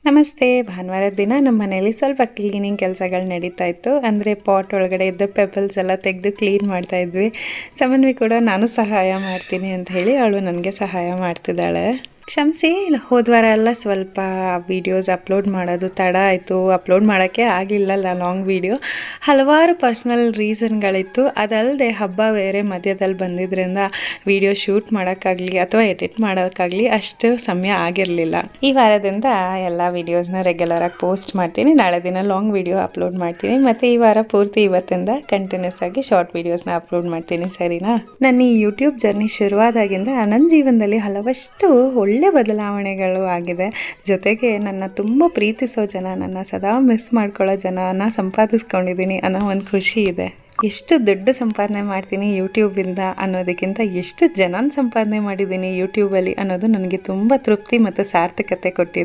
ನಮಸ್ತೆ. ಭಾನುವಾರದ ದಿನ ನಮ್ಮ ಮನೆಯಲ್ಲಿ ಸ್ವಲ್ಪ ಕ್ಲೀನಿಂಗ್ ಕೆಲಸಗಳು ನಡೀತಾ ಇತ್ತು. ಅಂದರೆ ಪಾಟ್ ಒಳಗಡೆ ಇದ್ದ ಪೆಬಲ್ಸ್ ಎಲ್ಲ ತೆಗೆದು ಕ್ಲೀನ್ ಮಾಡ್ತಾ ಇದ್ವಿ. ಸಮನ್ವಿ ಕೂಡ ನಾನು ಸಹಾಯ ಮಾಡ್ತೀನಿ ಅಂತ ಹೇಳಿ ಅವಳು ನನಗೆ ಸಹಾಯ ಮಾಡ್ತಿದ್ದಾಳೆ. ಕ್ಷಮಿಸಿ, ಹೋದ ವಾರ ಎಲ್ಲ ಸ್ವಲ್ಪ ವೀಡಿಯೋಸ್ ಅಪ್ಲೋಡ್ ಮಾಡೋದು ತಡ ಆಯಿತು. ಅಪ್ಲೋಡ್ ಮಾಡೋಕ್ಕೆ ಆಗಲಿಲ್ಲ ಲಾಂಗ್ ವೀಡಿಯೋ. ಹಲವಾರು ಪರ್ಸ್ನಲ್ ರೀಸನ್ಗಳಿತ್ತು. ಅದಲ್ಲದೆ ಹಬ್ಬ ಬೇರೆ ಮಧ್ಯದಲ್ಲಿ ಬಂದಿದ್ದರಿಂದ ವೀಡಿಯೋ ಶೂಟ್ ಮಾಡೋಕ್ಕಾಗಲಿ ಅಥವಾ ಎಡಿಟ್ ಮಾಡೋಕ್ಕಾಗಲಿ ಅಷ್ಟು ಸಮಯ ಆಗಿರಲಿಲ್ಲ. ಈ ವಾರದಿಂದ ಎಲ್ಲ ವೀಡಿಯೋಸ್ನ ರೆಗ್ಯುಲರಾಗಿ ಪೋಸ್ಟ್ ಮಾಡ್ತೀನಿ. ನಾಳೆ ದಿನ ಲಾಂಗ್ ವೀಡಿಯೋ ಅಪ್ಲೋಡ್ ಮಾಡ್ತೀನಿ. ಮತ್ತು ಈ ವಾರ ಪೂರ್ತಿ ಇವತ್ತಿಂದ ಕಂಟಿನ್ಯೂಸ್ ಆಗಿ ಶಾರ್ಟ್ ವೀಡಿಯೋಸ್ನ ಅಪ್ಲೋಡ್ ಮಾಡ್ತೀನಿ, ಸರಿನಾ? ನನ್ನ ಈ ಯೂಟ್ಯೂಬ್ ಜರ್ನಿ ಶುರುವಾದಾಗಿಂದ ನನ್ನ ಜೀವನದಲ್ಲಿ ಹಲವಷ್ಟು ಒಳ್ಳೆ ಬದಲಾವಣೆಗಳು ಆಗಿದೆ. ಜೊತೆಗೆ ನನ್ನ ತುಂಬ ಪ್ರೀತಿಸೋ ಜನ, ನನ್ನ ಸದಾ ಮಿಸ್ ಮಾಡ್ಕೊಳ್ಳೋ ಜನನ ಸಂಪಾದಿಸ್ಕೊಂಡಿದ್ದೀನಿ ಅನ್ನೋ ಒಂದು ಖುಷಿ ಇದೆ. ಎಷ್ಟು ದುಡ್ಡು ಸಂಪಾದನೆ ಮಾಡ್ತೀನಿ ಯೂಟ್ಯೂಬಿಂದ ಅನ್ನೋದಕ್ಕಿಂತ ಎಷ್ಟು ಜನನ ಸಂಪಾದನೆ ಮಾಡಿದ್ದೀನಿ ಯೂಟ್ಯೂಬಲ್ಲಿ ಅನ್ನೋದು ನನಗೆ ತುಂಬ ತೃಪ್ತಿ ಮತ್ತು ಸಾರ್ಥಕತೆ ಕೊಟ್ಟಿದೆ.